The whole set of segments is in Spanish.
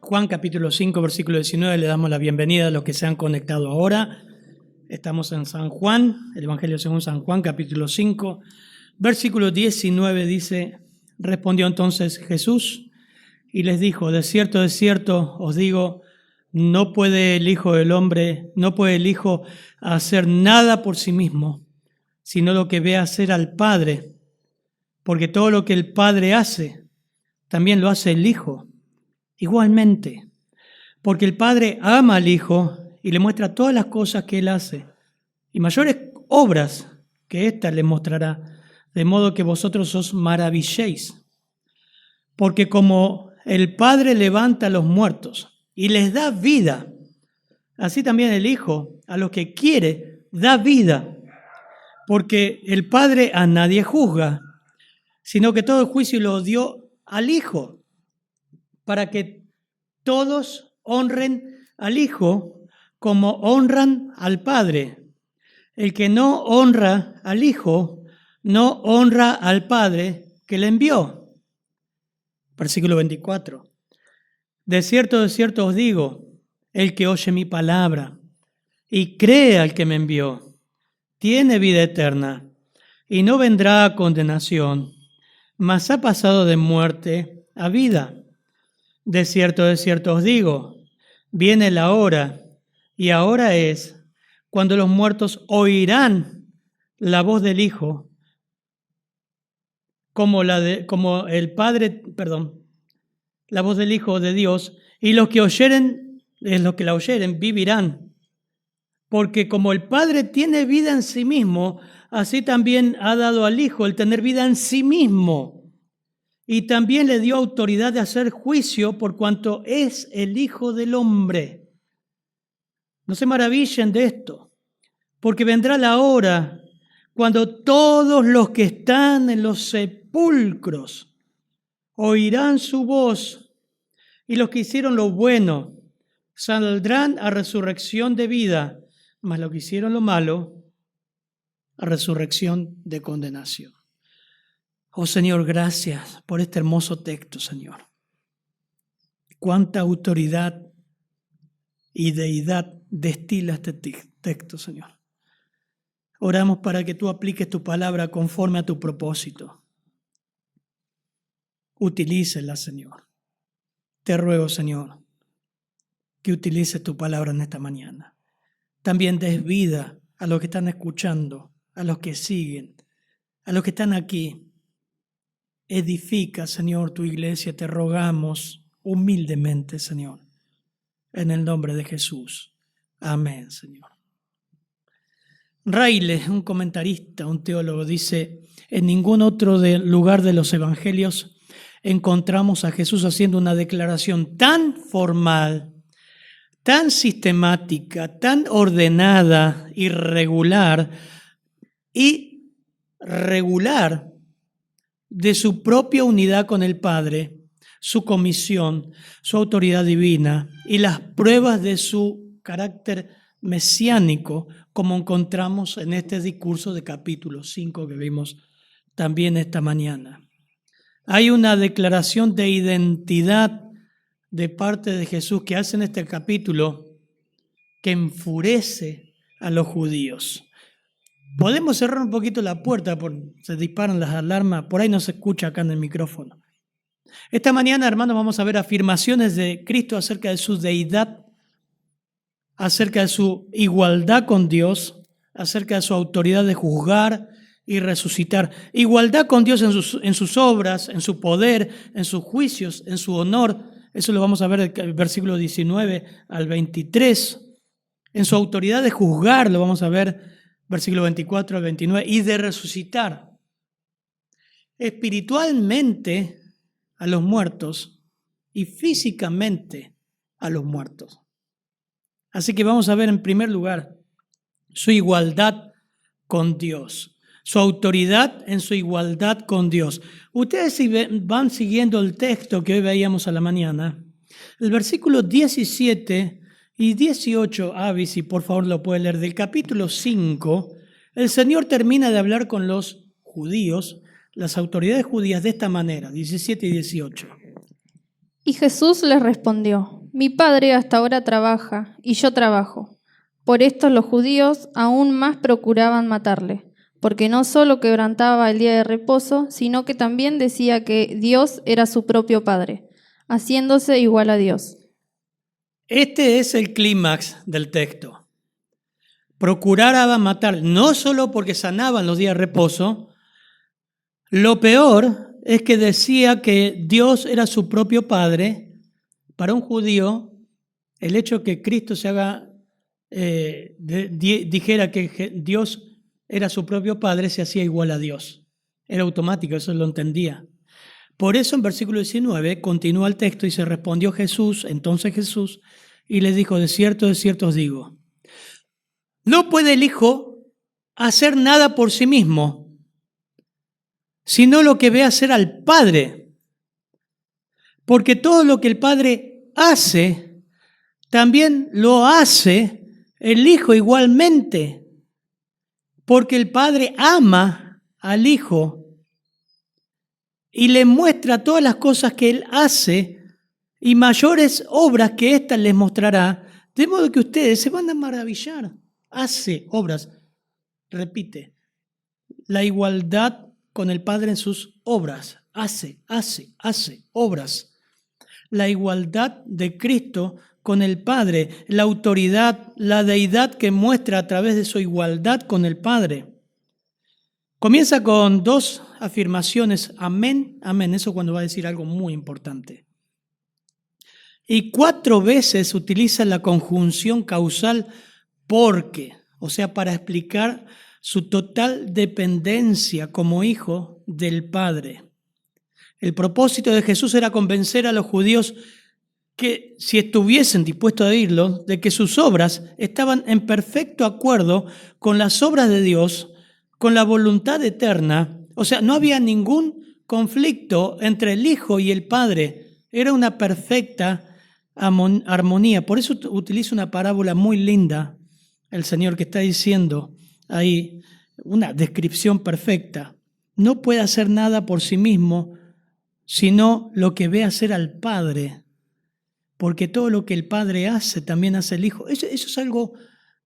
Juan capítulo 5, versículo 19, le damos la bienvenida a los que se han conectado ahora. Estamos en San Juan, el Evangelio según San Juan, capítulo 5, versículo 19 dice: respondió entonces Jesús y les dijo: de cierto os digo, no puede el Hijo hacer nada por sí mismo, sino lo que ve hacer al Padre, porque todo lo que el Padre hace, también lo hace el Hijo. Igualmente, porque el Padre ama al Hijo y le muestra todas las cosas que Él hace, y mayores obras que éstas le mostrará, de modo que vosotros os maravilléis. Porque como el Padre levanta a los muertos y les da vida, así también el Hijo a los que quiere da vida, porque el Padre a nadie juzga, sino que todo el juicio lo dio al Hijo, para que todos honren al Hijo como honran al Padre. El que no honra al Hijo, no honra al Padre que le envió. Versículo 24. De cierto os digo, el que oye mi palabra y cree al que me envió, tiene vida eterna y no vendrá a condenación, mas ha pasado de muerte a vida. De cierto os digo, viene la hora, y ahora es, cuando los muertos oirán la voz del Hijo, la voz del Hijo de Dios, y los que la oyeren, vivirán. Porque como el Padre tiene vida en sí mismo, así también ha dado al Hijo el tener vida en sí mismo. Y también le dio autoridad de hacer juicio por cuanto es el Hijo del Hombre. No se maravillen de esto, porque vendrá la hora cuando todos los que están en los sepulcros oirán su voz, y los que hicieron lo bueno saldrán a resurrección de vida, mas los que hicieron lo malo a resurrección de condenación. Oh Señor, gracias por este hermoso texto, Señor. Cuánta autoridad y deidad destila este texto, Señor. Oramos para que tú apliques tu palabra conforme a tu propósito. Utilícela, Señor. Te ruego, Señor, que utilices tu palabra en esta mañana. También des vida a los que están escuchando, a los que siguen, a los que están aquí. Edifica, Señor, tu iglesia, te rogamos humildemente, Señor, en el nombre de Jesús. Amén, Señor. Raile, un comentarista, un teólogo, dice: en ningún otro lugar de los evangelios encontramos a Jesús haciendo una declaración tan formal, tan sistemática, tan ordenada y regular de su propia unidad con el Padre, su comisión, su autoridad divina y las pruebas de su carácter mesiánico, como encontramos en este discurso de capítulo 5 que vimos también esta mañana. Hay una declaración de identidad de parte de Jesús que hace en este capítulo que enfurece a los judíos. Podemos cerrar un poquito la puerta, se disparan las alarmas, por ahí no se escucha acá en el micrófono. Esta mañana, hermanos, vamos a ver afirmaciones de Cristo acerca de su deidad, acerca de su igualdad con Dios, acerca de su autoridad de juzgar y resucitar. Igualdad con Dios en sus obras, en su poder, en sus juicios, en su honor. Eso lo vamos a ver del versículo 19 al 23. En su autoridad de juzgar, lo vamos a ver versículo 24 al 29, y de resucitar espiritualmente a los muertos y físicamente a los muertos. Así que vamos a ver en primer lugar su igualdad con Dios, su autoridad en su igualdad con Dios. Ustedes si van siguiendo el texto que hoy veíamos a la mañana, el versículo 17 y 18, Avi, si por favor lo puede leer, del capítulo 5, el Señor termina de hablar con los judíos, las autoridades judías, de esta manera, 17 y 18. Y Jesús les respondió: Mi Padre hasta ahora trabaja, y yo trabajo. Por esto los judíos aún más procuraban matarle, porque no solo quebrantaba el día de reposo, sino que también decía que Dios era su propio Padre, haciéndose igual a Dios. Este es el clímax del texto. Procuraba matar, no solo porque sanaban los días de reposo, lo peor es que decía que Dios era su propio Padre. Para un judío, el hecho que Cristo se haga, dijera que Dios era su propio Padre, se hacía igual a Dios. Era automático, eso lo entendía. Por eso en versículo 19 continúa el texto y se respondió entonces Jesús, y les dijo: de cierto os digo, no puede el Hijo hacer nada por sí mismo, sino lo que ve hacer al Padre. Porque todo lo que el Padre hace, también lo hace el Hijo igualmente. Porque el Padre ama al Hijo y le muestra todas las cosas que Él hace, y mayores obras que éstas les mostrará, de modo que ustedes se van a maravillar. Hace obras, repite, la igualdad con el Padre en sus obras. Hace obras. La igualdad de Cristo con el Padre, la autoridad, la deidad que muestra a través de su igualdad con el Padre. Comienza con dos afirmaciones: amén, amén. Eso cuando va a decir algo muy importante. Y 4 veces utiliza la conjunción causal porque, o sea, para explicar su total dependencia como hijo del Padre. El propósito de Jesús era convencer a los judíos que, si estuviesen dispuestos a oírlo, de que sus obras estaban en perfecto acuerdo con las obras de Dios, con la voluntad eterna. O sea, no había ningún conflicto entre el Hijo y el Padre. Era una perfecta armonía. Por eso utiliza una parábola muy linda el Señor, que está diciendo ahí una descripción perfecta. No puede hacer nada por sí mismo, sino lo que ve hacer al Padre. Porque todo lo que el Padre hace, también hace el Hijo. Eso es algo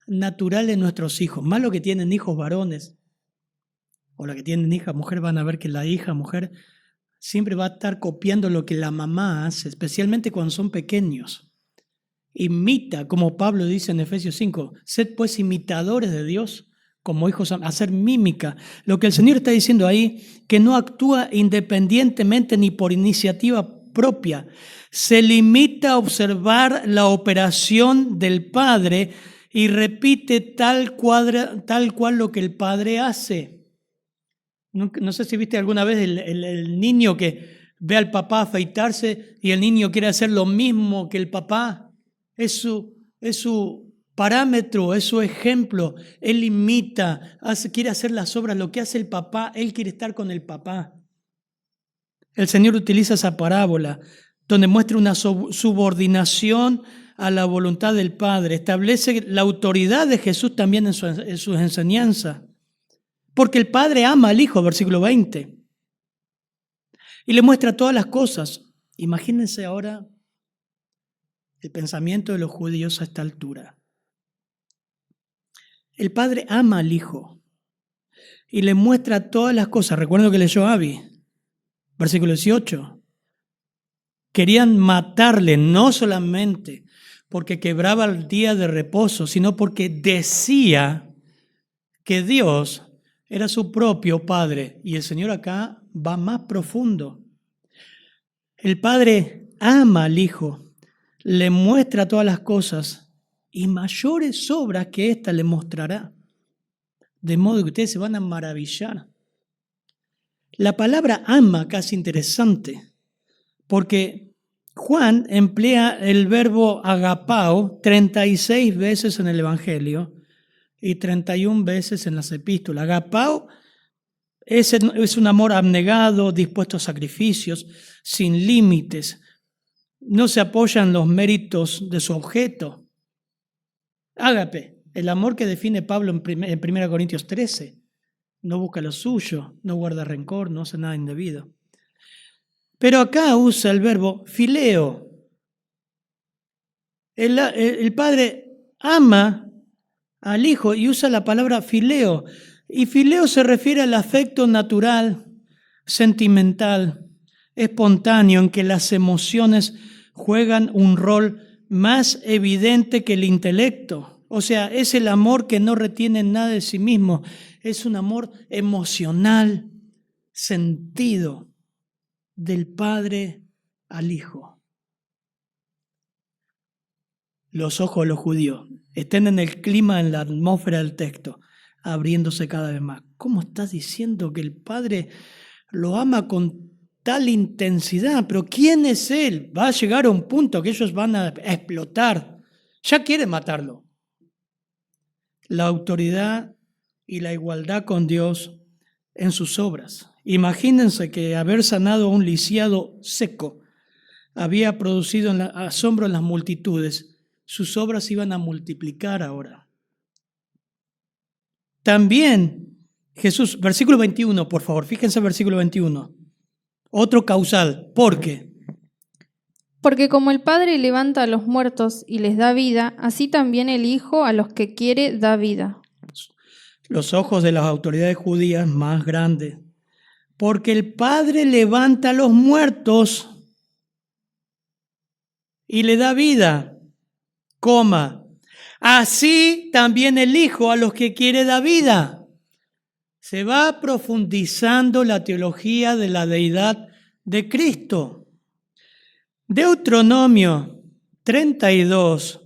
natural en nuestros hijos. Más los que tienen hijos varones o los que tienen hija mujer van a ver que la hija mujer siempre va a estar copiando lo que la mamá hace, especialmente cuando son pequeños. Imita, como Pablo dice en Efesios 5, sed pues imitadores de Dios como hijos, hacer mímica. Lo que el Señor está diciendo ahí, que no actúa independientemente ni por iniciativa propia, se limita a observar la operación del Padre y repite tal cual lo que el Padre hace. No sé si viste alguna vez el niño que ve al papá afeitarse y el niño quiere hacer lo mismo que el papá. Es su parámetro, es su ejemplo. Él imita, quiere hacer las obras, lo que hace el papá, él quiere estar con el papá. El Señor utiliza esa parábola donde muestra una subordinación a la voluntad del Padre. Establece la autoridad de Jesús también en sus enseñanzas. Porque el Padre ama al Hijo, versículo 20. Y le muestra todas las cosas. Imagínense ahora el pensamiento de los judíos a esta altura. El Padre ama al Hijo y le muestra todas las cosas. Recuerdo que leyó Abby, versículo 18. Querían matarle no solamente porque quebraba el día de reposo, sino porque decía que Dios era su propio Padre. Y el Señor acá va más profundo. El Padre ama al Hijo, le muestra todas las cosas y mayores obras que ésta le mostrará. De modo que ustedes se van a maravillar. La palabra ama acá es interesante, porque Juan emplea el verbo agapao 36 veces en el Evangelio y 31 veces en las epístolas. Agapao es un amor abnegado, dispuesto a sacrificios, sin límites. No se apoya en los méritos de su objeto. Ágape, el amor que define Pablo en 1 Corintios 13. No busca lo suyo, no guarda rencor, no hace nada indebido. Pero acá usa el verbo fileo. El padre ama al hijo y usa la palabra fileo. Y fileo se refiere al afecto natural, sentimental, espontáneo, en que las emociones juegan un rol más evidente que el intelecto. O sea, es el amor que no retiene nada de sí mismo. Es un amor emocional, sentido, del padre al hijo. Los ojos de los judíos estén en el clima, en la atmósfera del texto, abriéndose cada vez más. ¿Cómo estás diciendo que el padre lo ama con tal intensidad? Pero ¿quién es él? Va a llegar a un punto que ellos van a explotar. Ya quieren matarlo. La autoridad y la igualdad con Dios en sus obras. Imagínense que haber sanado a un lisiado seco había producido asombro en las multitudes. Sus obras iban a multiplicar ahora. También Jesús, versículo 21, por favor, fíjense el versículo 21. Otro causal, ¿por qué? Porque como el Padre levanta a los muertos y les da vida, así también el Hijo a los que quiere da vida. Los ojos de las autoridades judías más grandes. Porque el Padre levanta a los muertos y le da vida, coma. Así también el Hijo a los que quiere da vida. Se va profundizando la teología de la deidad de Cristo. Deuteronomio 32,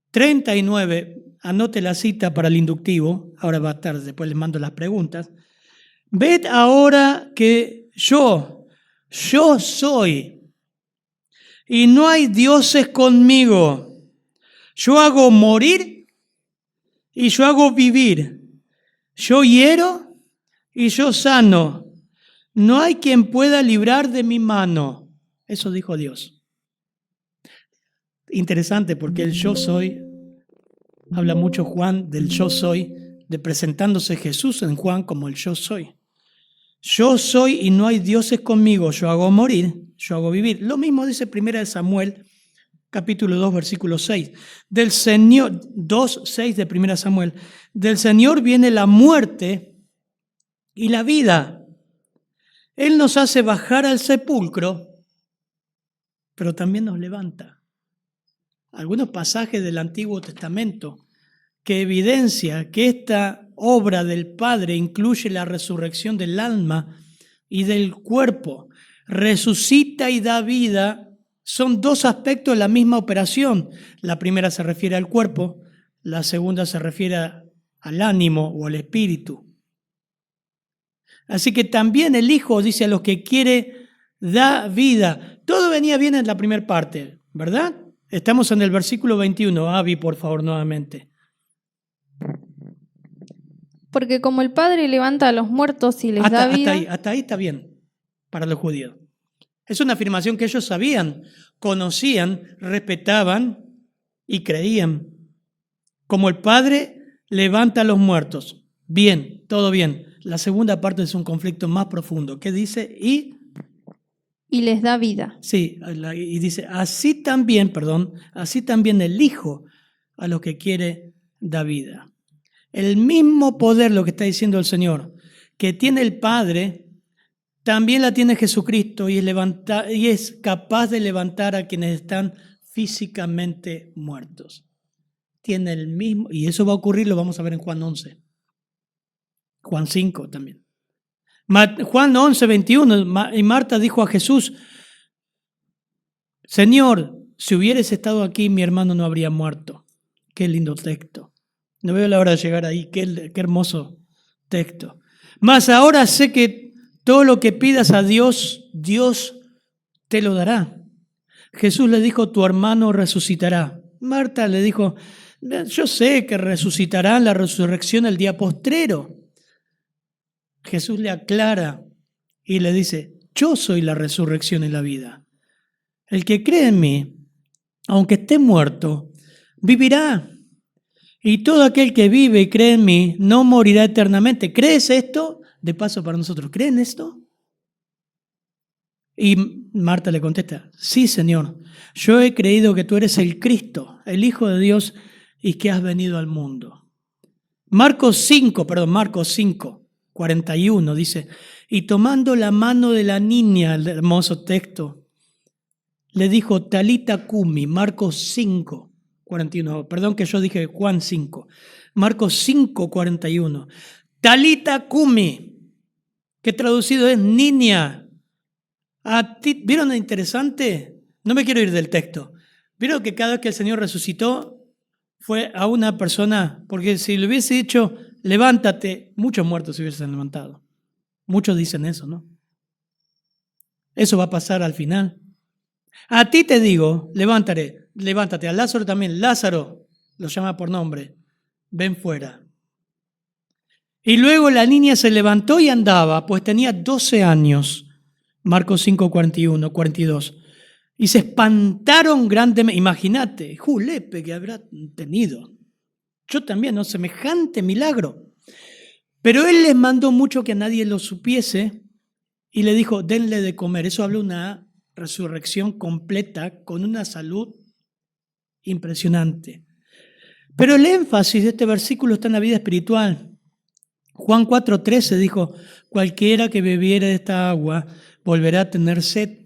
39, anote la cita para el inductivo, ahora va a estar, después les mando las preguntas. Ved ahora que yo soy, y no hay dioses conmigo. Yo hago morir y yo hago vivir. Yo hiero y yo sano. No hay quien pueda librar de mi mano. Eso dijo Dios. Interesante porque el yo soy, habla mucho Juan del yo soy, de presentándose Jesús en Juan como el yo soy. Yo soy y no hay dioses conmigo, yo hago morir, yo hago vivir. Lo mismo dice 1 Samuel, capítulo 2, versículo 6. Del Señor, 2, 6 de 1 Samuel, del Señor viene la muerte y la vida. Él nos hace bajar al sepulcro, pero también nos levanta. Algunos pasajes del Antiguo Testamento que evidencia que esta obra del Padre incluye la resurrección del alma y del cuerpo. Resucita y da vida. Son dos aspectos de la misma operación. La primera se refiere al cuerpo, la segunda se refiere al ánimo o al espíritu. Así que también el Hijo dice a los que quiere da vida. Todo venía bien en la primera parte, ¿verdad? Estamos en el versículo 21. Avi, por favor, nuevamente. Porque como el Padre levanta a los muertos y les da vida... Hasta ahí está bien para los judíos. Es una afirmación que ellos sabían, conocían, respetaban y creían. Como el Padre levanta a los muertos. Bien, todo bien. La segunda parte es un conflicto más profundo. ¿Qué dice? Y les da vida. Sí, y dice, así también el Hijo a los que quiere da vida. El mismo poder, lo que está diciendo el Señor, que tiene el Padre, también la tiene Jesucristo y es capaz de levantar a quienes están físicamente muertos. Tiene el mismo, y eso va a ocurrir, lo vamos a ver en Juan 11. Juan 5 también. Juan 11, 21, y Marta dijo a Jesús, Señor, si hubieras estado aquí, mi hermano no habría muerto. Qué lindo texto. No veo la hora de llegar ahí, qué hermoso texto. Mas ahora sé que todo lo que pidas a Dios, Dios te lo dará. Jesús le dijo, tu hermano resucitará. Marta le dijo, yo sé que resucitará en la resurrección el día postrero. Jesús le aclara y le dice, yo soy la resurrección y la vida. El que cree en mí, aunque esté muerto, vivirá. Y todo aquel que vive y cree en mí no morirá eternamente. ¿Crees esto? De paso para nosotros, ¿creen esto? Y Marta le contesta, sí, Señor, yo he creído que tú eres el Cristo, el Hijo de Dios, y que has venido al mundo. Marcos 5, 41 dice, y tomando la mano de la niña, el hermoso texto, le dijo, Talita cumi, Marcos 5, 41, perdón que yo dije Juan 5, Marcos 5, 41, Talita cumi, que traducido es niña. A ti, ¿vieron lo interesante? No me quiero ir del texto. ¿Vieron que cada vez que el Señor resucitó fue a una persona? Porque si le hubiese dicho, levántate, muchos muertos se hubiesen levantado. Muchos dicen eso, ¿no? Eso va a pasar al final. A ti te digo, levántate. A Lázaro también. Lázaro lo llama por nombre. Ven fuera. Y luego la niña se levantó y andaba, pues tenía 12 años. Marcos 5, 41, 42. Y se espantaron grandemente. Imagínate, julepe que habrá tenido. Yo también, ¿no? Semejante milagro. Pero él les mandó mucho que a nadie lo supiese y le dijo, denle de comer. Eso habla de una resurrección completa con una salud impresionante. Pero el énfasis de este versículo está en la vida espiritual. Juan 4:13 dijo, cualquiera que bebiere de esta agua volverá a tener sed,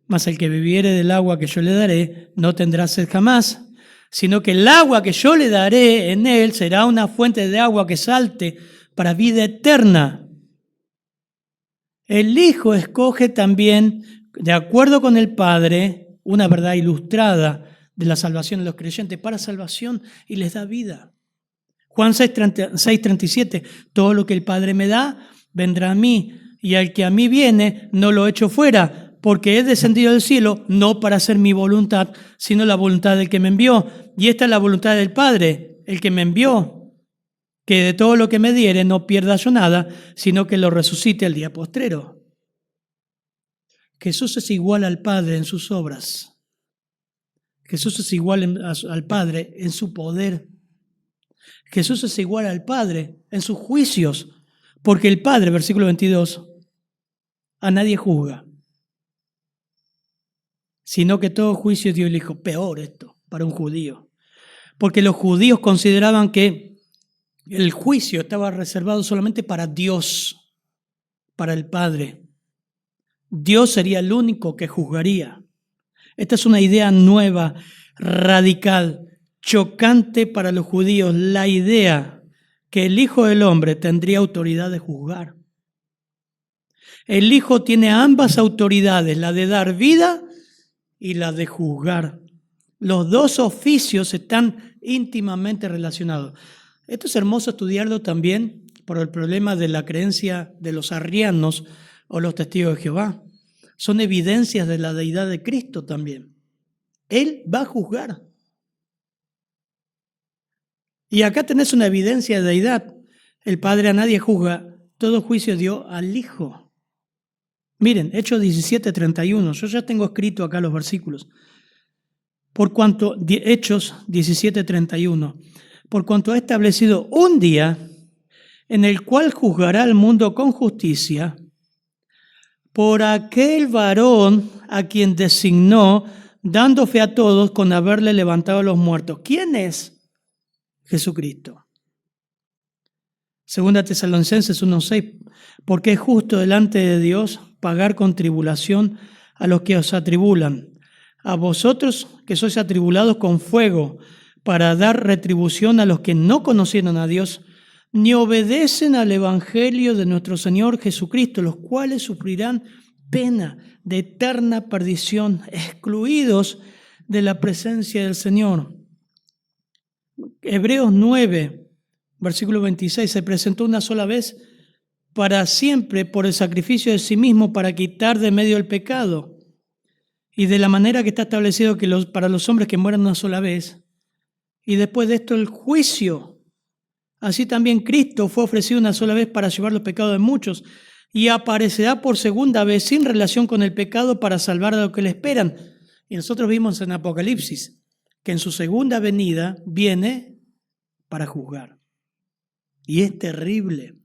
mas el que bebiere del agua que yo le daré no tendrá sed jamás, sino que el agua que yo le daré en él será una fuente de agua que salte para vida eterna. El Hijo escoge también, de acuerdo con el Padre, una verdad ilustrada de la salvación de los creyentes para salvación y les da vida. Juan 6:37, todo lo que el Padre me da, vendrá a mí, y al que a mí viene, no lo echo fuera, porque he descendido del cielo, no para hacer mi voluntad, sino la voluntad del que me envió. Y esta es la voluntad del Padre, el que me envió, que de todo lo que me diere no pierda yo nada, sino que lo resucite al día postrero. Jesús es igual al Padre en sus obras. Jesús es igual al Padre en su poder. Jesús es igual al Padre en sus juicios, porque el Padre, versículo 22, a nadie juzga, sino que todo juicio dio el Hijo. Peor esto para un judío, porque los judíos consideraban que el juicio estaba reservado solamente para Dios, para el Padre. Dios sería el único que juzgaría. Esta es una idea nueva, radical, chocante para los judíos, la idea que el Hijo del Hombre tendría autoridad de juzgar. El Hijo tiene ambas autoridades, la de dar vida y la de juzgar. Los dos oficios están íntimamente relacionados. Esto es hermoso estudiarlo también por el problema de la creencia de los arrianos o los testigos de Jehová. Son evidencias de la deidad de Cristo también. Él va a juzgar. Y acá tenés una evidencia de deidad. El Padre a nadie juzga, todo juicio dio al Hijo. Miren, Hechos 17:31, yo ya tengo escrito acá los versículos. Por cuanto, Hechos 17:31, por cuanto ha establecido un día en el cual juzgará al mundo con justicia por aquel varón a quien designó, dando fe a todos con haberle levantado a los muertos. ¿Quién es? Jesucristo. Segunda Tesalonicenses 1:6, porque es justo delante de Dios pagar con tribulación a los que os atribulan, a vosotros que sois atribulados con fuego, para dar retribución a los que no conocieron a Dios, ni obedecen al Evangelio de nuestro Señor Jesucristo, los cuales sufrirán pena de eterna perdición, excluidos de la presencia del Señor. Hebreos 9, versículo 26, se presentó una sola vez para siempre por el sacrificio de sí mismo para quitar de medio el pecado. Y de la manera que está establecido que para los hombres que mueran una sola vez, y después de esto el juicio. Así también Cristo fue ofrecido una sola vez para llevar los pecados de muchos, y aparecerá por segunda vez sin relación con el pecado para salvar a los que le esperan. Y nosotros vimos en Apocalipsis que en su segunda venida viene para juzgar. Y es terrible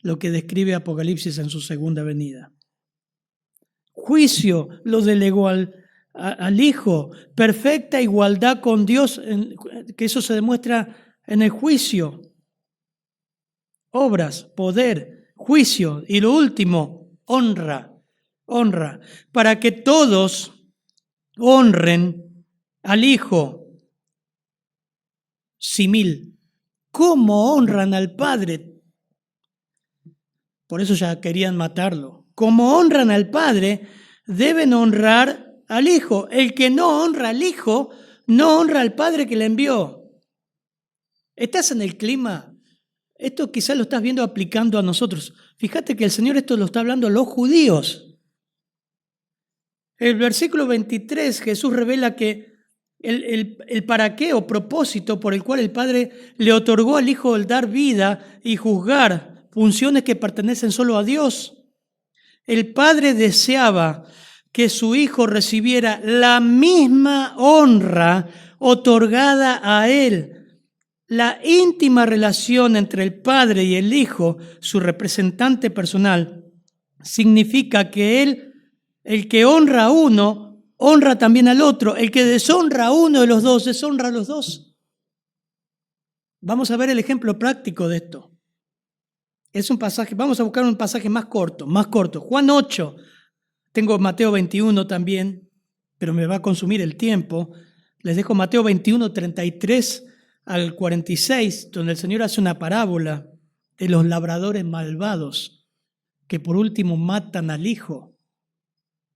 lo que describe Apocalipsis en su segunda venida. Juicio lo delegó al Hijo. Perfecta igualdad con Dios, que eso se demuestra en el juicio. Obras, poder, juicio. Y lo último, honra. Honra. Para que todos honren al Hijo. Simil. ¿Cómo honran al Padre? Por eso ya querían matarlo. Como honran al Padre, deben honrar al Hijo. El que no honra al Hijo, no honra al Padre que le envió. ¿Estás en el clima? Esto quizás lo estás viendo aplicando a nosotros. Fíjate que el Señor esto lo está hablando a los judíos. El versículo 23, Jesús revela que el para qué o propósito por el cual el Padre le otorgó al Hijo el dar vida y juzgar funciones que pertenecen solo a Dios. El Padre deseaba que su Hijo recibiera la misma honra otorgada a Él. La íntima relación entre el Padre y el Hijo, su representante personal, significa que Él, el que honra a uno, honra también al otro. El que deshonra a uno de los dos, deshonra a los dos. Vamos a ver el ejemplo práctico de esto. Es un pasaje, vamos a buscar un pasaje más corto. Juan 8, tengo Mateo 21 también, pero me va a consumir el tiempo. Les dejo Mateo 21, 33 al 46, donde el Señor hace una parábola de los labradores malvados que por último matan al hijo.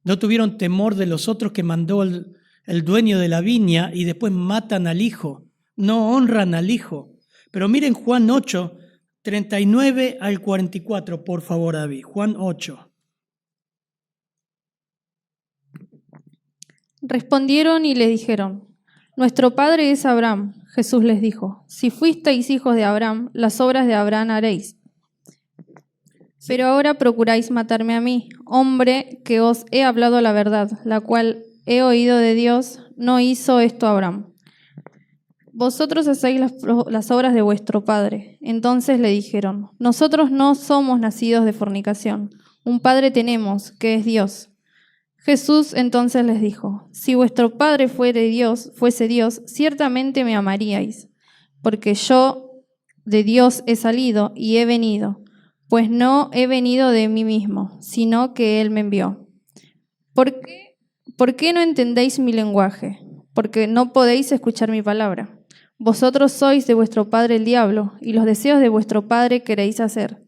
No tuvieron temor de los otros que mandó el dueño de la viña y después matan al hijo. No honran al hijo. Pero miren Juan 8, 39 al 44, por favor, David. Juan 8. Respondieron y le dijeron: Nuestro padre es Abraham. Jesús les dijo: Si fuisteis hijos de Abraham, las obras de Abraham haréis. Pero ahora procuráis matarme a mí, hombre que os he hablado la verdad, la cual he oído de Dios. No hizo esto Abraham. Vosotros hacéis las obras de vuestro padre. Entonces le dijeron: Nosotros no somos nacidos de fornicación. Un padre tenemos, que es Dios. Jesús entonces les dijo: Si vuestro padre fuese Dios, ciertamente me amaríais, porque yo de Dios he salido y he venido, pues no he venido de mí mismo, sino que Él me envió. ¿Por qué no entendéis mi lenguaje? Porque no podéis escuchar mi palabra. Vosotros sois de vuestro padre el diablo, y los deseos de vuestro padre queréis hacer.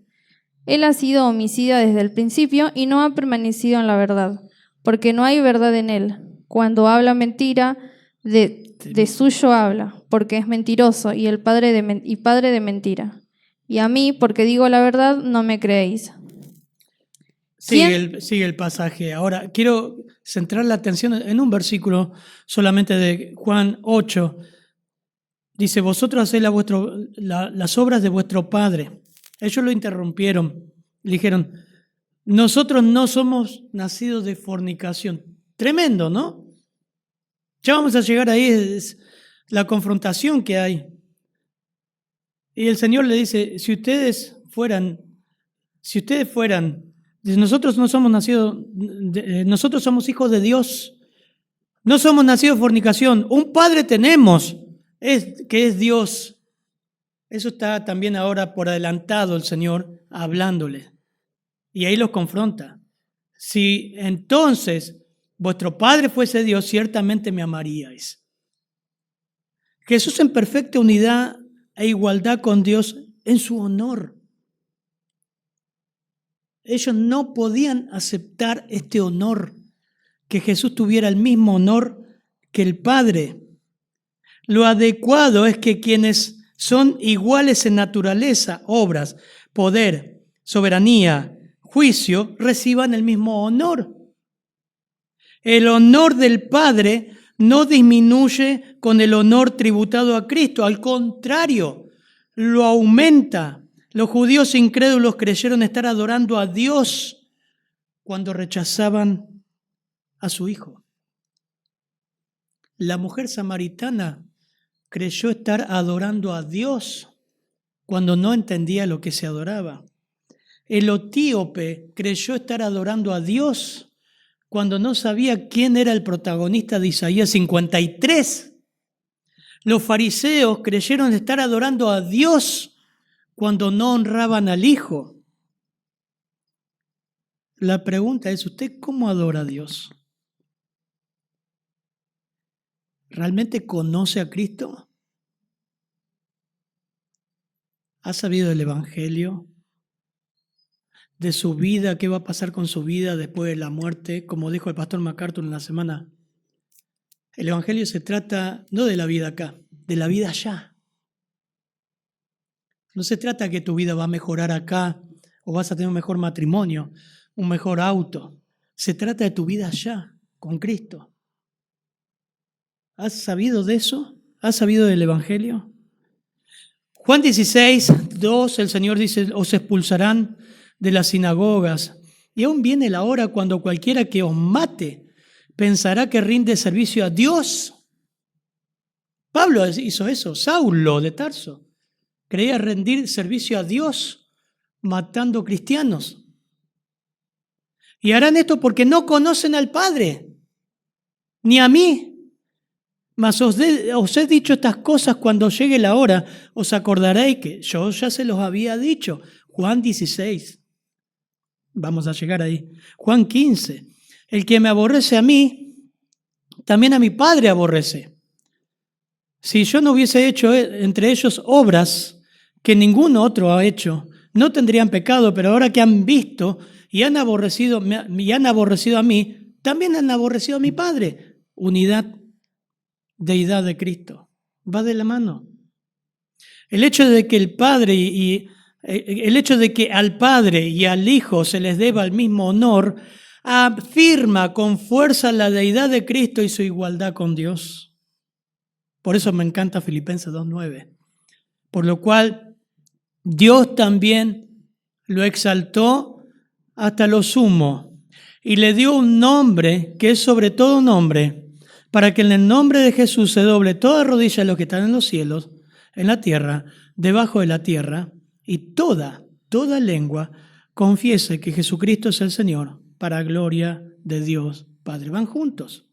Él ha sido homicida desde el principio y no ha permanecido en la verdad, porque no hay verdad en él. Cuando habla mentira, de suyo habla, porque es mentiroso y padre de mentira. Y a mí, porque digo la verdad, no me creéis. Sigue el pasaje. Ahora, quiero centrar la atención en un versículo solamente de Juan 8. Dice: Vosotros hacéis las obras de vuestro padre. Ellos lo interrumpieron. Le dijeron: Nosotros no somos nacidos de fornicación. Tremendo, ¿no? Ya vamos a llegar ahí, es la confrontación que hay. Y el Señor le dice: si ustedes fueran, dice, nosotros no somos nacidos, nosotros somos hijos de Dios. No somos nacidos de fornicación. Un padre tenemos, que es Dios. Eso está también ahora por adelantado el Señor hablándole. Y ahí los confronta. Si entonces vuestro Padre fuese Dios, ciertamente me amaríais. Jesús en perfecta unidad e igualdad con Dios en su honor. Ellos no podían aceptar este honor, que Jesús tuviera el mismo honor que el Padre. Lo adecuado es que quienes son iguales en naturaleza, obras, poder, soberanía, juicio, reciban el mismo honor. El honor del Padre no disminuye con el honor tributado a Cristo, al contrario, lo aumenta. Los judíos incrédulos creyeron estar adorando a Dios cuando rechazaban a su Hijo. La mujer samaritana creyó estar adorando a Dios cuando no entendía lo que se adoraba. El etíope creyó estar adorando a Dios cuando no sabía quién era el protagonista de Isaías 53. Los fariseos creyeron estar adorando a Dios cuando no honraban al Hijo. La pregunta es, ¿usted cómo adora a Dios? ¿Realmente conoce a Cristo? ¿Ha sabido del Evangelio? ¿De su vida? ¿Qué va a pasar con su vida después de la muerte? Como dijo el pastor MacArthur en la semana. El Evangelio se trata no de la vida acá, de la vida allá. No se trata que tu vida va a mejorar acá o vas a tener un mejor matrimonio, un mejor auto. Se trata de tu vida allá, con Cristo. ¿Has sabido de eso? ¿Has sabido del Evangelio? Juan 16:2, el Señor dice, os expulsarán de las sinagogas. Y aún viene la hora cuando cualquiera que os mate pensará que rinde servicio a Dios. Pablo hizo eso, Saulo de Tarso. Creía rendir servicio a Dios matando cristianos. Y harán esto porque no conocen al Padre, ni a mí. Mas os he dicho estas cosas cuando llegue la hora, os acordaréis que yo ya se los había dicho. Juan 16. Vamos a llegar ahí. Juan 15. El que me aborrece a mí, también a mi Padre aborrece. Si yo no hubiese hecho entre ellos obras que ningún otro ha hecho, no tendrían pecado, pero ahora que han visto y han aborrecido a mí, también han aborrecido a mi Padre. Unidad, deidad de Cristo. Va de la mano. El hecho de que el hecho de que al Padre y al Hijo se les deba el mismo honor, afirma con fuerza la deidad de Cristo y su igualdad con Dios. Por eso me encanta Filipenses 2:9. Por lo cual Dios también lo exaltó hasta lo sumo y le dio un nombre que es sobre todo nombre, para que en el nombre de Jesús se doble toda rodilla de los que están en los cielos, en la tierra, debajo de la tierra, y toda lengua confiese que Jesucristo es el Señor, para gloria de Dios Padre. Van juntos.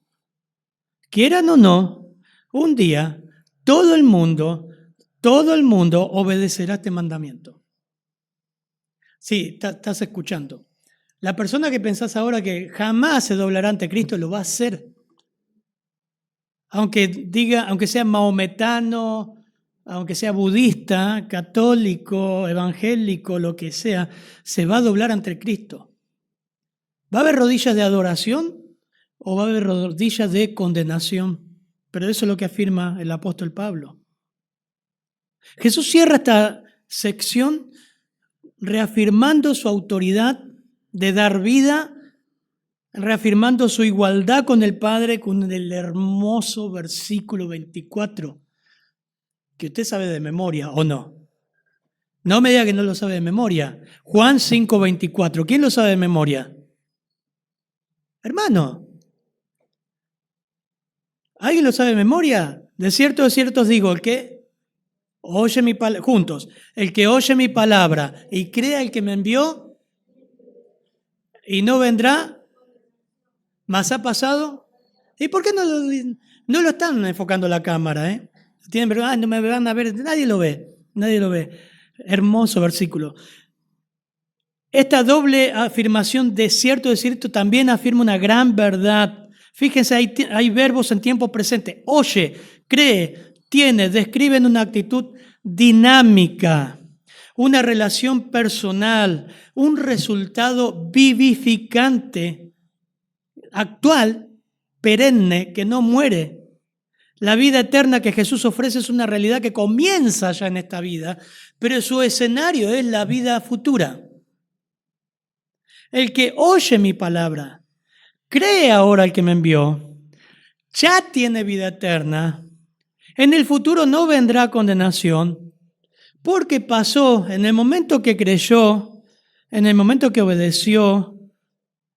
Quieran o no, un día todo el mundo obedecerá este mandamiento. Sí, estás escuchando. La persona que pensás ahora que jamás se doblará ante Cristo lo va a hacer. Aunque sea maometano, aunque sea budista, católico, evangélico, lo que sea, se va a doblar ante Cristo. ¿Va a haber rodillas de adoración o va a haber rodillas de condenación? Pero eso es lo que afirma el apóstol Pablo. Jesús cierra esta sección reafirmando su autoridad de dar vida, reafirmando su igualdad con el Padre con el hermoso versículo 24, que usted sabe de memoria, ¿o no? No me diga que no lo sabe de memoria. Juan 5:24. ¿Quién lo sabe de memoria? Hermano. ¿Alguien lo sabe de memoria? De cierto os digo, el que oye mi palabra, juntos, el que oye mi palabra y crea el que me envió y no vendrá, más ha pasado. ¿Y por qué no lo están enfocando la cámara? Tienen verdad, no me van a ver, nadie lo ve. Hermoso versículo. Esta doble afirmación de cierto también afirma una gran verdad. Fíjense, hay verbos en tiempo presente. Oye, cree, tiene, describen una actitud dinámica, una relación personal, un resultado vivificante, actual, perenne, que no muere. La vida eterna que Jesús ofrece es una realidad que comienza ya en esta vida, pero su escenario es la vida futura. El que oye mi palabra, cree ahora al que me envió, ya tiene vida eterna. En el futuro no vendrá condenación, porque pasó en el momento que creyó, en el momento que obedeció,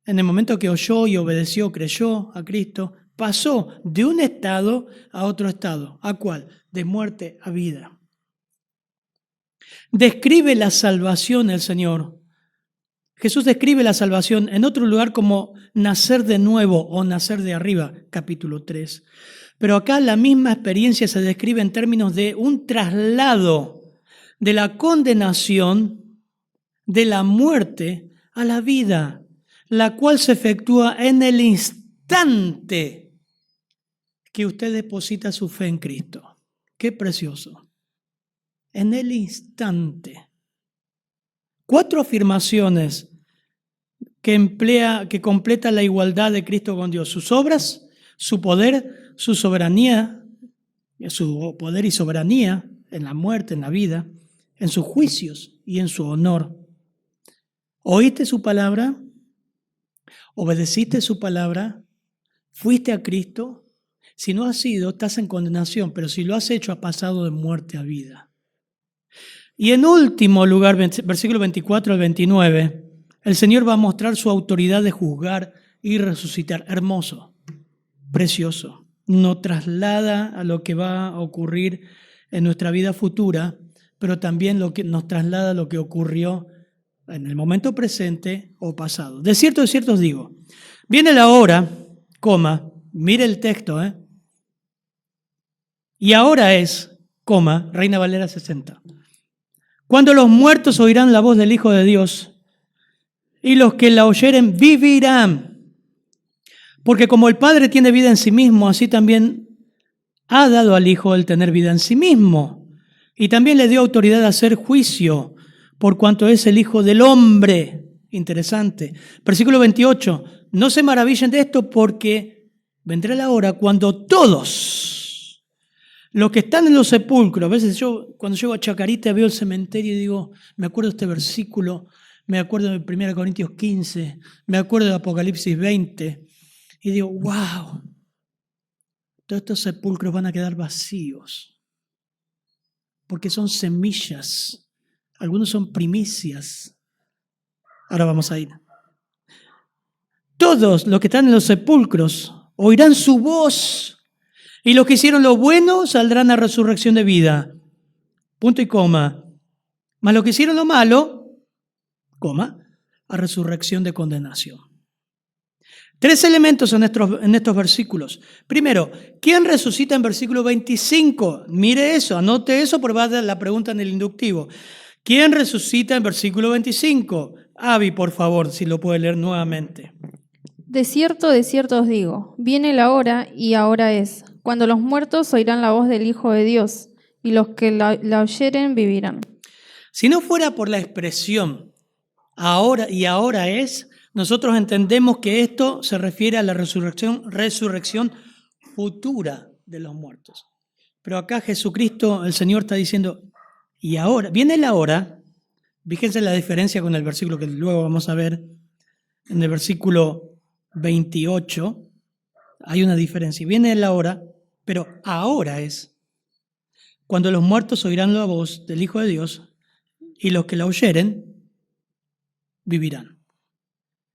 en el momento que oyó y obedeció, creyó a Cristo, pasó de un estado a otro estado. ¿A cuál? De muerte a vida. Describe la salvación el Señor. Jesús describe la salvación en otro lugar como nacer de nuevo o nacer de arriba, capítulo 3. Pero acá la misma experiencia se describe en términos de un traslado de la condenación, de la muerte a la vida, la cual se efectúa en el instante que usted deposita su fe en Cristo. Qué precioso. En el instante. 4 afirmaciones que completa la igualdad de Cristo con Dios. Sus obras, su poder, su soberanía, su poder y soberanía en la muerte, en la vida, en sus juicios y en su honor. ¿Oíste su palabra? ¿Obedeciste su palabra? ¿Fuiste a Cristo? Si no has sido, estás en condenación, pero si lo has hecho, has pasado de muerte a vida. Y en último lugar, versículo 24 al 29, el Señor va a mostrar su autoridad de juzgar y resucitar. Hermoso, precioso. Nos traslada a lo que va a ocurrir en nuestra vida futura, pero también nos traslada a lo que ocurrió en el momento presente o pasado. De cierto os digo, viene la hora, mire el texto, y ahora es, Reina Valera 60. Cuando los muertos oirán la voz del Hijo de Dios, y los que la oyeren vivirán. Porque como el Padre tiene vida en sí mismo, así también ha dado al Hijo el tener vida en sí mismo. Y también le dio autoridad a hacer juicio, por cuanto es el Hijo del Hombre. Interesante. Versículo 28. No se maravillen de esto, porque vendrá la hora cuando todos los que están en los sepulcros, a veces yo cuando llego a Chacarita veo el cementerio y digo, me acuerdo de este versículo, me acuerdo de 1 Corintios 15, me acuerdo de Apocalipsis 20, y digo, wow, todos estos sepulcros van a quedar vacíos, porque son semillas, algunos son primicias. Ahora vamos a ir. Todos los que están en los sepulcros oirán su voz, y los que hicieron lo bueno saldrán a resurrección de vida. Punto y coma. Mas los que hicieron lo malo, a resurrección de condenación. 3 elementos en estos versículos. Primero, ¿quién resucita en versículo 25? Mire eso, anote eso porque va a dar la pregunta en el inductivo. ¿Quién resucita en versículo 25? Avi, por favor, si lo puede leer nuevamente. De cierto os digo, viene la hora y ahora es, cuando los muertos oirán la voz del Hijo de Dios, y los que la oyeren vivirán. Si no fuera por la expresión ahora y ahora es, nosotros entendemos que esto se refiere a la resurrección futura de los muertos. Pero acá Jesucristo, el Señor, está diciendo, y ahora, viene la hora, fíjense la diferencia con el versículo que luego vamos a ver, en el versículo 28, hay una diferencia. Viene la hora, pero ahora es cuando los muertos oirán la voz del Hijo de Dios y los que la oyeren vivirán.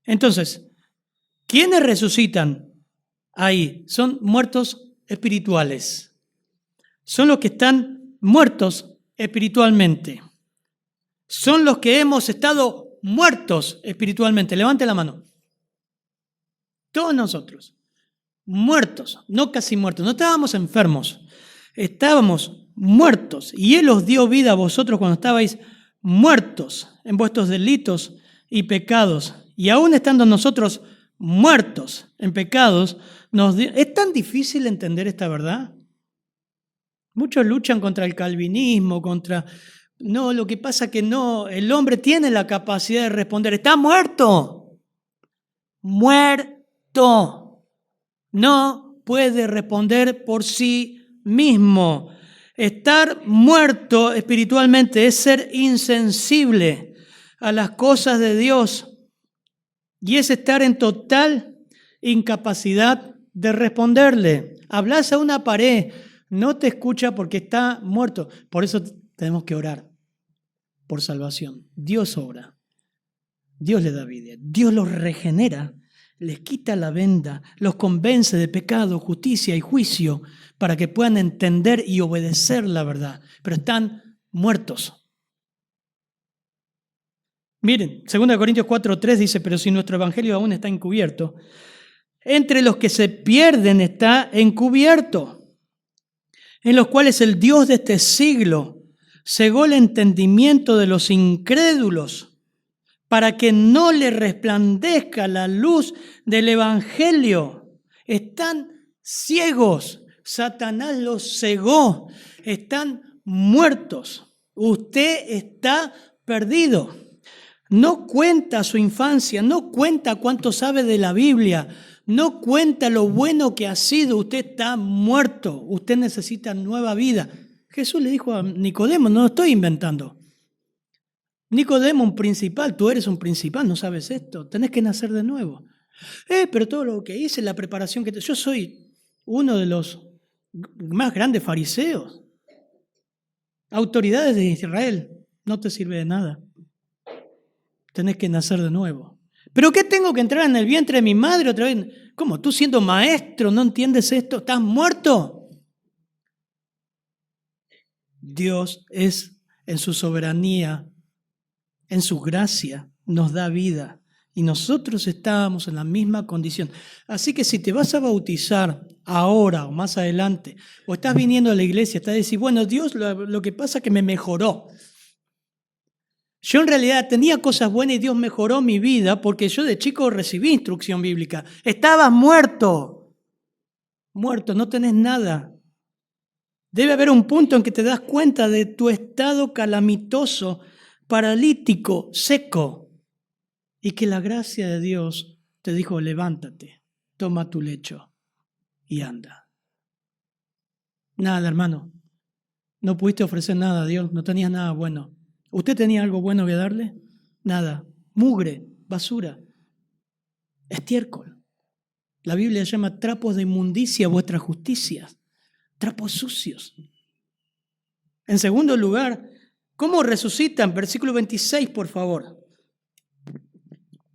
Entonces, ¿quiénes resucitan ahí? Son muertos espirituales. Son los que están muertos espiritualmente. Son los que hemos estado muertos espiritualmente. Levante la mano. Todos nosotros, muertos, no casi muertos, no estábamos enfermos, estábamos muertos. Y Él os dio vida a vosotros cuando estabais muertos en vuestros delitos y pecados. Y aún estando nosotros muertos en pecados, ¿es tan difícil entender esta verdad? Muchos luchan contra el calvinismo, No, lo que pasa es que no, el hombre tiene la capacidad de responder, está muerto, muerto. No puede responder por sí mismo. Estar muerto espiritualmente es ser insensible a las cosas de Dios y es estar en total incapacidad de responderle. Hablas a una pared, no te escucha porque está muerto. Por eso tenemos que orar por salvación. Dios obra, Dios le da vida, Dios los regenera, les quita la venda, los convence de pecado, justicia y juicio para que puedan entender y obedecer la verdad, pero están muertos. Miren, 2 Corintios 4:3 dice, pero si nuestro evangelio aún está encubierto, entre los que se pierden está encubierto, en los cuales el Dios de este siglo cegó el entendimiento de los incrédulos para que no le resplandezca la luz del evangelio. Están ciegos, Satanás los cegó, están muertos. Usted está perdido. No cuenta su infancia, no cuenta cuánto sabe de la Biblia, no cuenta lo bueno que ha sido. Usted está muerto, usted necesita nueva vida. Jesús le dijo a Nicodemo, no lo estoy inventando. Nicodemo, un principal, tú eres un principal, no sabes esto, tenés que nacer de nuevo. Pero todo lo que hice, la preparación que yo soy uno de los más grandes fariseos, autoridades de Israel, no te sirve de nada. Tenés que nacer de nuevo. ¿Pero qué tengo que entrar en el vientre de mi madre otra vez? ¿Cómo? ¿Tú siendo maestro no entiendes esto? ¿Estás muerto? Dios es en su soberanía, en su gracia, nos da vida. Y nosotros estábamos en la misma condición. Así que si te vas a bautizar ahora o más adelante, o estás viniendo a la iglesia, estás diciendo, bueno, Dios lo que pasa es que me mejoró. Yo en realidad tenía cosas buenas y Dios mejoró mi vida porque yo de chico recibí instrucción bíblica. Estabas muerto. Muerto, no tenés nada. Debe haber un punto en que te das cuenta de tu estado calamitoso, paralítico, seco. Y que la gracia de Dios te dijo, levántate, toma tu lecho y anda. Nada, hermano. No pudiste ofrecer nada a Dios, no tenías nada bueno. ¿Usted tenía algo bueno que darle? Nada. Mugre, basura, estiércol. La Biblia llama trapos de inmundicia vuestras justicias, trapos sucios. En segundo lugar, ¿cómo resucitan? Versículo 26, por favor.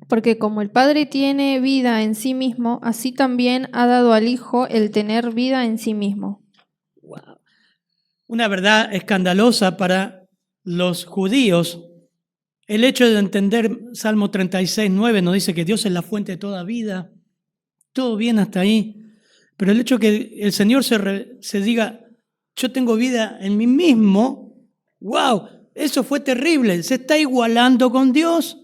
Porque como el Padre tiene vida en sí mismo, así también ha dado al Hijo el tener vida en sí mismo. Wow. Una verdad escandalosa para los judíos, el hecho de entender Salmo 36:9 nos dice que Dios es la fuente de toda vida, todo bien hasta ahí, pero el hecho que el Señor se diga, yo tengo vida en mí mismo, wow, eso fue terrible, se está igualando con Dios.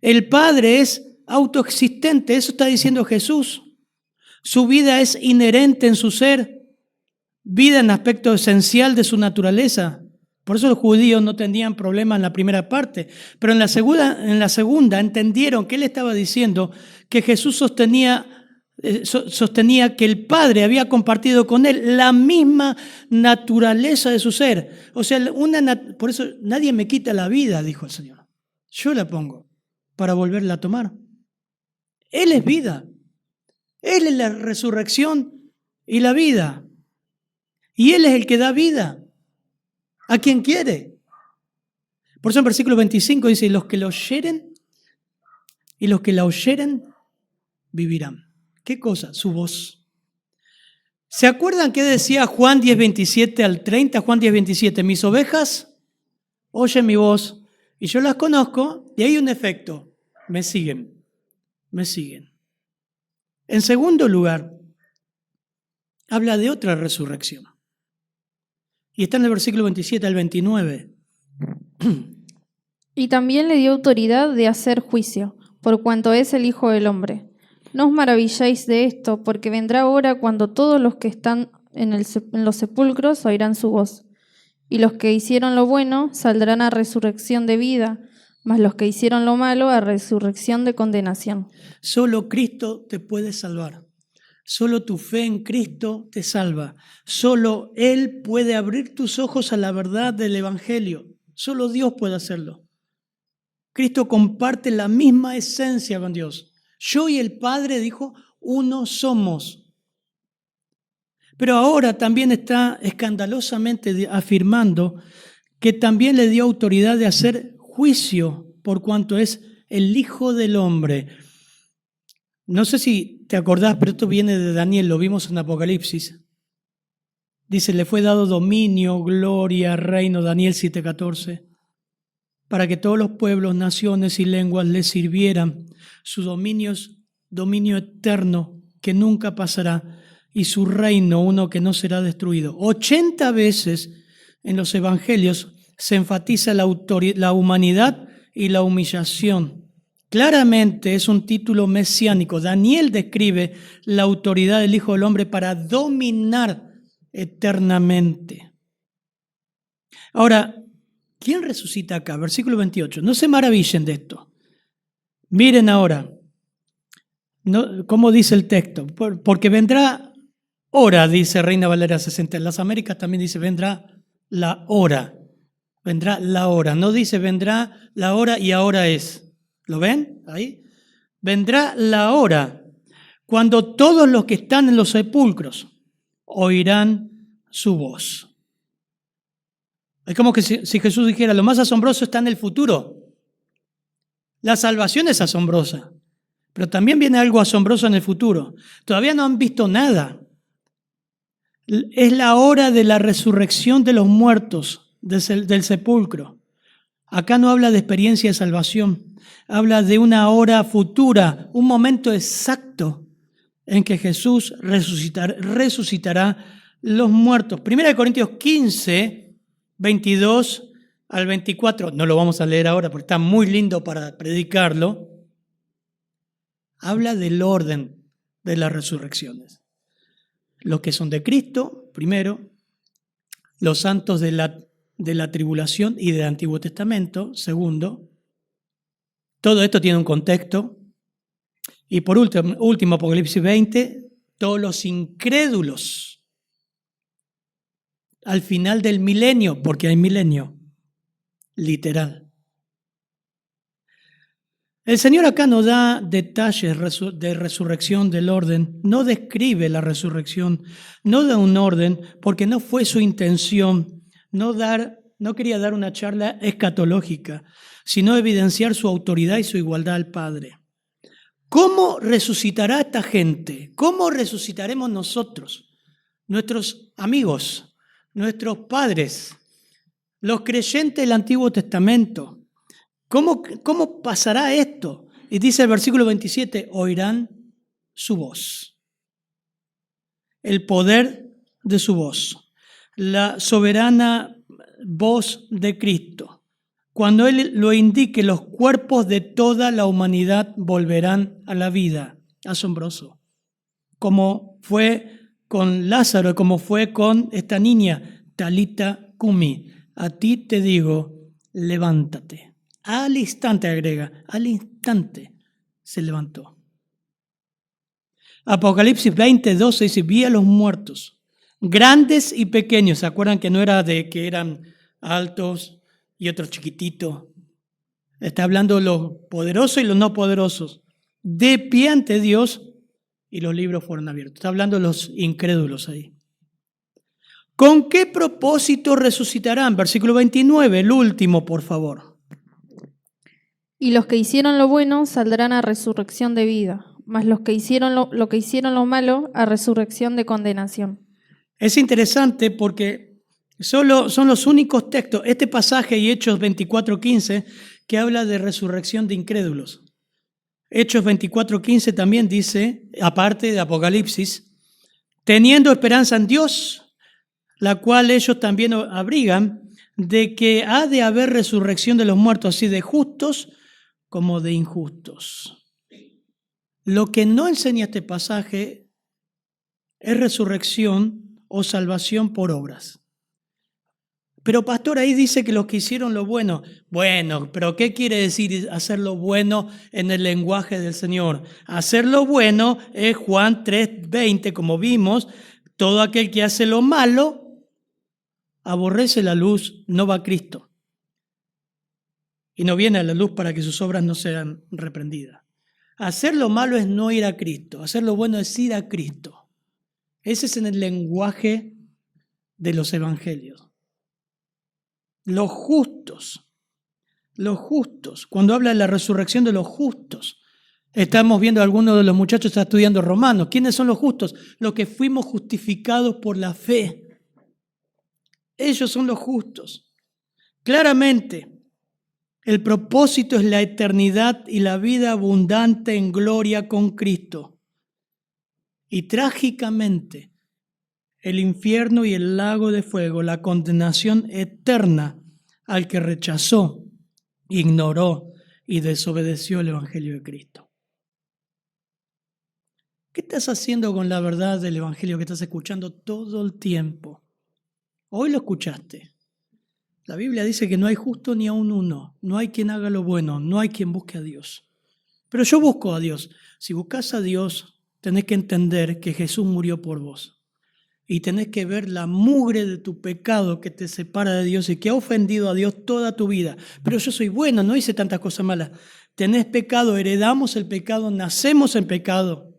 El Padre es autoexistente, eso está diciendo Jesús. Su vida es inherente en su ser, vida en aspecto esencial de su naturaleza. Por eso los judíos no tenían problema en la primera parte, pero en la segunda entendieron que él estaba diciendo que Jesús sostenía que el Padre había compartido con él la misma naturaleza de su ser. O sea, por eso nadie me quita la vida, dijo el Señor. Yo la pongo para volverla a tomar. Él es vida. Él es la resurrección y la vida. Y Él es el que da vida a quien quiere. Por eso en versículo 25 dice, los que la oyeren y los que la oyeren vivirán. ¿Qué cosa? Su voz. ¿Se acuerdan qué decía Juan 10:27 al 30? Juan 10:27, mis ovejas oyen mi voz y yo las conozco y hay un efecto, me siguen. En segundo lugar, habla de otra resurrección. Y está en el versículo 27 al 29. Y también le dio autoridad de hacer juicio, por cuanto es el Hijo del Hombre. No os maravilléis de esto, porque vendrá hora cuando todos los que están en los sepulcros oirán su voz. Y los que hicieron lo bueno saldrán a resurrección de vida, mas los que hicieron lo malo a resurrección de condenación. Solo Cristo te puede salvar. Solo tu fe en Cristo te salva. Solo Él puede abrir tus ojos a la verdad del Evangelio. Solo Dios puede hacerlo. Cristo comparte la misma esencia con Dios. Yo y el Padre, dijo, uno somos. Pero ahora también está escandalosamente afirmando que también le dio autoridad de hacer juicio por cuanto es el Hijo del Hombre. No sé si te acordás, pero esto viene de Daniel, lo vimos en Apocalipsis. Dice, le fue dado dominio, gloria, reino, Daniel 7:14. para que todos los pueblos, naciones y lenguas le sirvieran. Su dominio es dominio eterno que nunca pasará y su reino uno que no será destruido. 80 veces en los evangelios se enfatiza la humanidad y la humillación. Claramente es un título mesiánico. Daniel describe la autoridad del Hijo del Hombre para dominar eternamente. Ahora, ¿quién resucita acá? Versículo 28. No se maravillen de esto. Miren ahora, ¿cómo dice el texto? Porque vendrá hora, dice Reina Valera 60. En las Américas también dice vendrá la hora. Vendrá la hora. No dice vendrá la hora y ahora es. ¿Lo ven ahí? Vendrá la hora cuando todos los que están en los sepulcros oirán su voz. Es como que si Jesús dijera, lo más asombroso está en el futuro. La salvación es asombrosa, pero también viene algo asombroso en el futuro. Todavía no han visto nada. Es la hora de la resurrección de los muertos del sepulcro. Acá no habla de experiencia de salvación, habla de una hora futura, un momento exacto en que Jesús resucitará los muertos. 1 Corintios 15, 22 al 24, no lo vamos a leer ahora porque está muy lindo para predicarlo, habla del orden de las resurrecciones. Los que son de Cristo, primero, los santos de la tribulación y del Antiguo Testamento, segundo. Todo esto tiene un contexto. Y por último, Apocalipsis 20, todos los incrédulos al final del milenio, porque hay milenio, literal. El Señor acá no da detalles de resurrección del orden, no describe la resurrección, no da un orden, porque no fue su intención, no quería dar una charla escatológica, sino evidenciar su autoridad y su igualdad al Padre. ¿Cómo resucitará esta gente? ¿Cómo resucitaremos nosotros? Nuestros amigos, nuestros padres, los creyentes del Antiguo Testamento. ¿Cómo pasará esto? Y dice el versículo 27, oirán su voz. El poder de su voz. La soberana voz de Cristo. Cuando Él lo indique, los cuerpos de toda la humanidad volverán a la vida. Asombroso. Como fue con Lázaro, como fue con esta niña, Talita Cumi. A ti te digo, levántate. Al instante, agrega, al instante se levantó. Apocalipsis 20:12 dice, vi a los muertos, grandes y pequeños. ¿Se acuerdan que no era de que eran altos y otros chiquititos? Está hablando de los poderosos y los no poderosos, de pie ante Dios, y los libros fueron abiertos. Está hablando de los incrédulos ahí. ¿Con qué propósito resucitarán? Versículo 29, el último, por favor. Y los que hicieron lo bueno saldrán a resurrección de vida, mas los que hicieron lo que hicieron lo malo a resurrección de condenación. Es interesante porque son los únicos textos, este pasaje y Hechos 24:15, que habla de resurrección de incrédulos. Hechos 24:15 también dice, aparte de Apocalipsis, teniendo esperanza en Dios, la cual ellos también abrigan, de que ha de haber resurrección de los muertos, así de justos como de injustos. Lo que no enseña este pasaje es resurrección o salvación por obras. Pero pastor, ahí dice que los que hicieron lo bueno. Bueno, pero ¿qué quiere decir hacer lo bueno en el lenguaje del Señor? Hacer lo bueno es Juan 3:20, como vimos, todo aquel que hace lo malo aborrece la luz, no va a Cristo. Y no viene a la luz para que sus obras no sean reprendidas. Hacer lo malo es no ir a Cristo. Hacer lo bueno es ir a Cristo. Ese es en el lenguaje de los evangelios. Los justos. Cuando habla de la resurrección de los justos, estamos viendo a algunos de los muchachos está estudiando Romanos. ¿Quiénes son los justos? Los que fuimos justificados por la fe. Ellos son los justos. Claramente, El propósito es la eternidad y la vida abundante en gloria con Cristo. Y trágicamente, el infierno y el lago de fuego, la condenación eterna al que rechazó, ignoró y desobedeció el Evangelio de Cristo. ¿Qué estás haciendo con la verdad del Evangelio que estás escuchando todo el tiempo? Hoy lo escuchaste. La Biblia dice que no hay justo ni aun uno, no hay quien haga lo bueno, no hay quien busque a Dios. Pero yo busco a Dios. Si buscas a Dios, tenés que entender que Jesús murió por vos. Y tenés que ver la mugre de tu pecado que te separa de Dios y que ha ofendido a Dios toda tu vida. Pero yo soy bueno, no hice tantas cosas malas. Tenés pecado, heredamos el pecado, nacemos en pecado.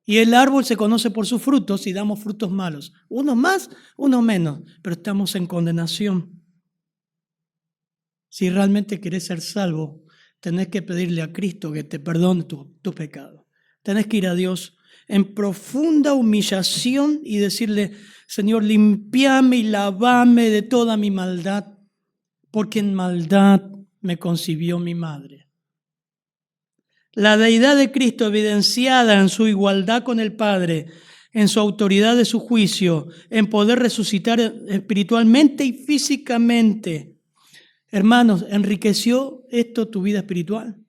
Y el árbol se conoce por sus frutos y damos frutos malos. Unos más, unos menos, pero estamos en condenación. Si realmente querés ser salvo, tenés que pedirle a Cristo que te perdone tu pecado. Tenés que ir a Dios en profunda humillación y decirle, Señor, limpiame y lavame de toda mi maldad, porque en maldad me concibió mi madre. La deidad de Cristo evidenciada en su igualdad con el Padre, en su autoridad de su juicio, en poder resucitar espiritualmente y físicamente. Hermanos, ¿enriqueció esto tu vida espiritual?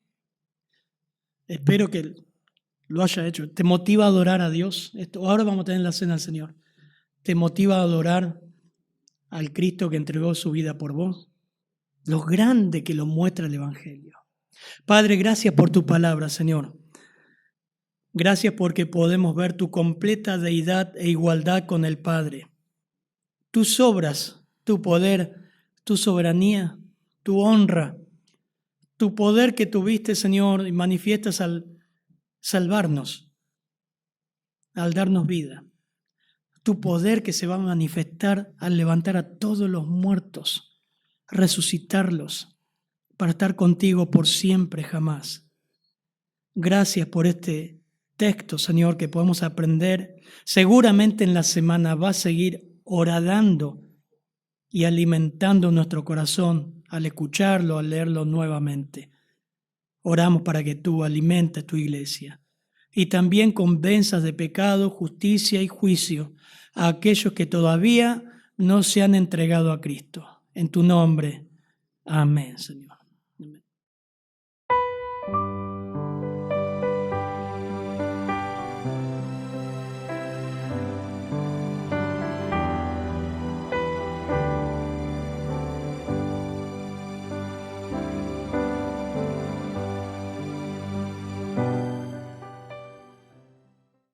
Espero que lo haya hecho. ¿Te motiva a adorar a Dios? Ahora vamos a tener la cena del Señor. ¿Te motiva a adorar al Cristo que entregó su vida por vos? Lo grande que lo muestra el Evangelio. Padre, gracias por tu palabra, Señor. Gracias porque podemos ver tu completa deidad e igualdad con el Padre. Tus obras, tu poder, tu soberanía, tu honra, tu poder que tuviste, Señor, y manifiestas al salvarnos, al darnos vida. Tu poder que se va a manifestar al levantar a todos los muertos, resucitarlos, para estar contigo por siempre, jamás. Gracias por este texto, Señor, que podemos aprender. Seguramente en la semana va a seguir horadando y alimentando nuestro corazón al escucharlo, al leerlo nuevamente. Oramos para que tú alimentes tu iglesia y también convenzas de pecado, justicia y juicio a aquellos que todavía no se han entregado a Cristo. En tu nombre, amén, Señor.